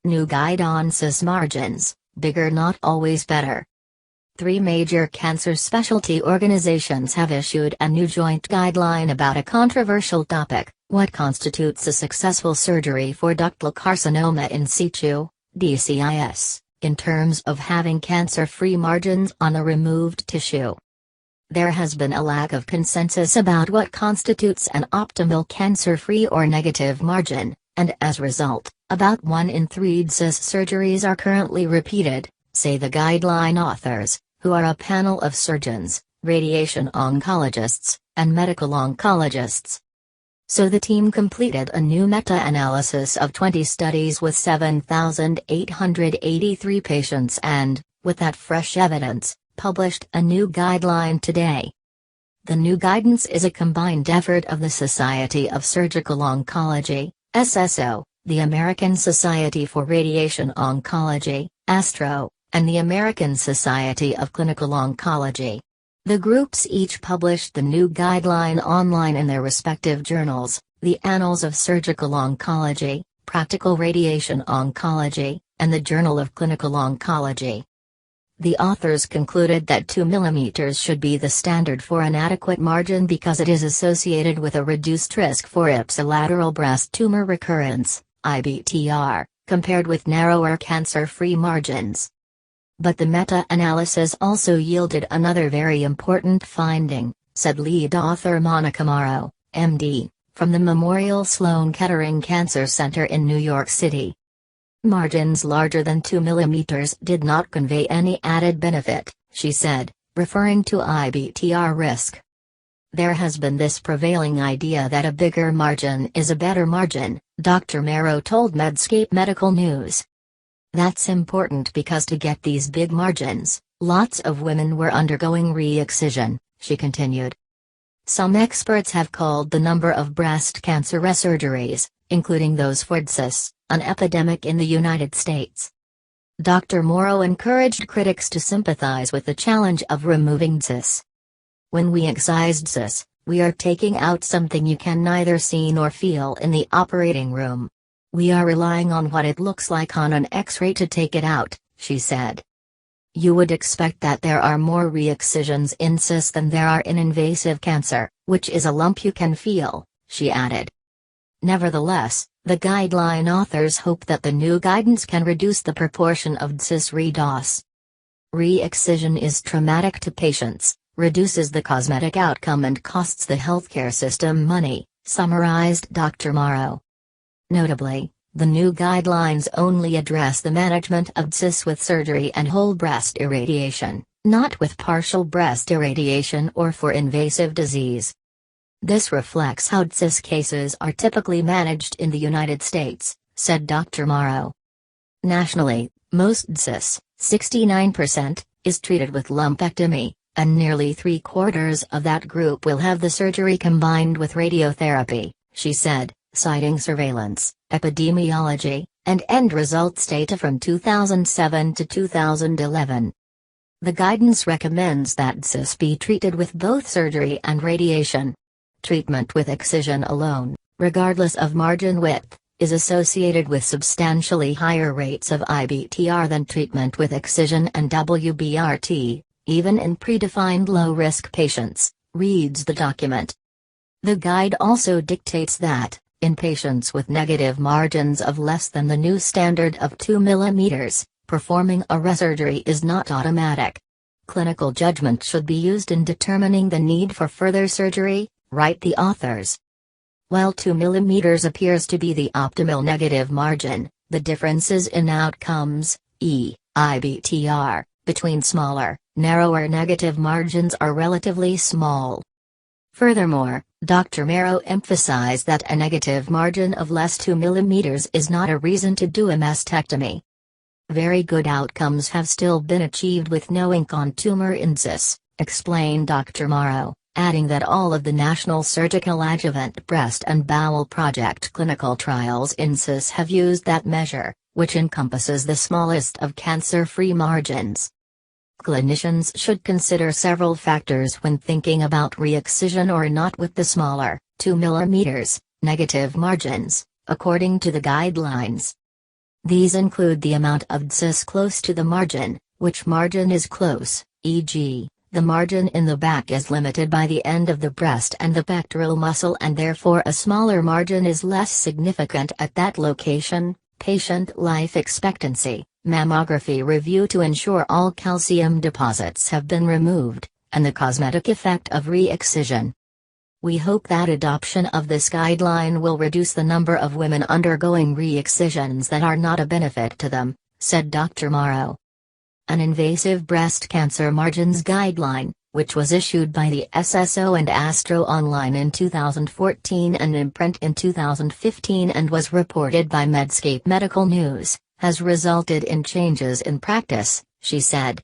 New guide on CIS margins, bigger not always better. 3 major cancer specialty organizations have issued a new joint guideline about a controversial topic: what constitutes a successful surgery for ductal carcinoma in situ, DCIS, in terms of having cancer-free margins on the removed tissue. There has been a lack of consensus about what constitutes an optimal cancer-free or negative margin, and as a result, about 1 in 3 DCIS surgeries are currently repeated, say the guideline authors, who are a panel of surgeons, radiation oncologists, and medical oncologists. So the team completed a new meta-analysis of 20 studies with 7,883 patients and, with that fresh evidence, published a new guideline today. The new guidance is a combined effort of the Society of Surgical Oncology, SSO, the American Society for Radiation Oncology, ASTRO, and the American Society of Clinical Oncology. The groups each published the new guideline online in their respective journals, the Annals of Surgical Oncology, Practical Radiation Oncology, and the Journal of Clinical Oncology. The authors concluded that 2 mm should be the standard for an adequate margin because it is associated with a reduced risk for ipsilateral breast tumor recurrence, IBTR, compared with narrower cancer-free margins. But the meta-analysis also yielded another very important finding, said lead author Monica Morrow, MD, from the Memorial Sloan Kettering Cancer Center in New York City. Margins larger than 2 mm did not convey any added benefit, she said, referring to IBTR risk. There has been this prevailing idea that a bigger margin is a better margin, Dr. Morrow told Medscape Medical News. That's important because to get these big margins, lots of women were undergoing re-excision, she continued. Some experts have called the number of breast cancer resurgeries, including those for DCIS, an epidemic in the United States. Dr. Morrow encouraged critics to sympathize with the challenge of removing DCIS. When we excise DCIS, we are taking out something you can neither see nor feel in the operating room. We are relying on what it looks like on an X-ray to take it out, she said. You would expect that there are more re-excisions in DCIS than there are in invasive cancer, which is a lump you can feel, she added. Nevertheless, the guideline authors hope that the new guidance can reduce the proportion of DCIS redos. Re-excision is traumatic to patients, reduces the cosmetic outcome and costs the healthcare system money, summarized Dr. Morrow. Notably, the new guidelines only address the management of DCIS with surgery and whole breast irradiation, not with partial breast irradiation or for invasive disease. This reflects how DCIS cases are typically managed in the United States, said Dr. Morrow. Nationally, most DCIS, 69%, is treated with lumpectomy, and nearly 3/4 of that group will have the surgery combined with radiotherapy, she said, citing surveillance, epidemiology, and end results data from 2007 to 2011. The guidance recommends that DCIS be treated with both surgery and radiation. Treatment with excision alone, regardless of margin width, is associated with substantially higher rates of IBTR than treatment with excision and WBRT, even in predefined low-risk patients, reads the document. The guide also dictates that, in patients with negative margins of less than the new standard of 2 mm, performing a resurgery is not automatic. Clinical judgment should be used in determining the need for further surgery, write the authors. While 2 mm appears to be the optimal negative margin, the differences in outcomes, IBTR, between smaller, narrower negative margins are relatively small. Furthermore, Dr. Morrow emphasized that a negative margin of less 2 mm is not a reason to do a mastectomy. Very good outcomes have still been achieved with no ink on tumor in DCIS, explained Dr. Morrow, adding that all of the National Surgical Adjuvant Breast and Bowel Project clinical trials in DCIS have used that measure, which encompasses the smallest of cancer-free margins. Clinicians should consider several factors when thinking about re-excision or not with the smaller, 2 mm, negative margins, according to the guidelines. These include the amount of DCIS close to the margin, which margin is close, e.g., the margin in the back is limited by the end of the breast and the pectoral muscle and therefore a smaller margin is less significant at that location, patient life expectancy, mammography review to ensure all calcium deposits have been removed, and the cosmetic effect of re-excision. We hope that adoption of this guideline will reduce the number of women undergoing re-excisions that are not a benefit to them, said Dr. Morrow. An invasive breast cancer margins guideline, which was issued by the SSO and Astro Online in 2014 and Imprint in 2015 and was reported by Medscape Medical News, has resulted in changes in practice, she said.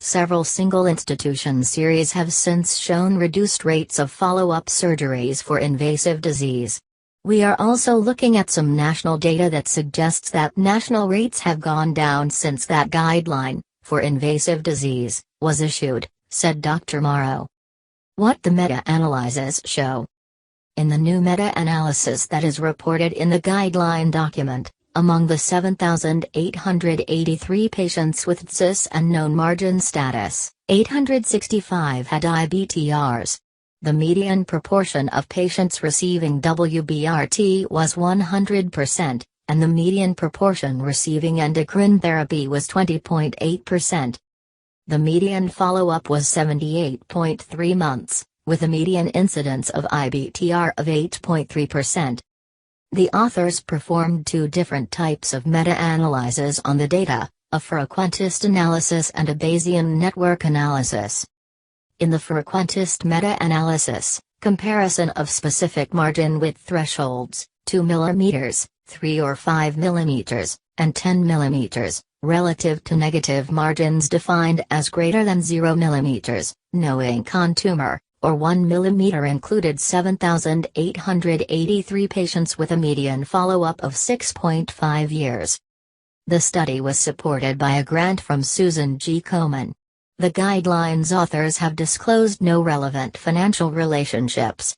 Several single institution series have since shown reduced rates of follow-up surgeries for invasive disease. We are also looking at some national data that suggests that national rates have gone down since that guideline, for invasive disease, was issued, said Dr. Morrow. What the meta-analyses show. In the new meta-analysis that is reported in the guideline document, among the 7,883 patients with DCIS and known margin status, 865 had IBTRs. The median proportion of patients receiving WBRT was 100%, and the median proportion receiving endocrine therapy was 20.8%. The median follow-up was 78.3 months, with a median incidence of IBTR of 8.3%. The authors performed two different types of meta-analyses on the data, a frequentist analysis and a Bayesian network analysis. In the frequentist meta-analysis, comparison of specific margin width thresholds, 2 mm, 3 or 5 mm, and 10 mm, relative to negative margins defined as greater than 0 mm, no ink on tumor, or 1 mm included 7,883 patients with a median follow-up of 6.5 years. The study was supported by a grant from Susan G. Komen. The guidelines authors have disclosed no relevant financial relationships.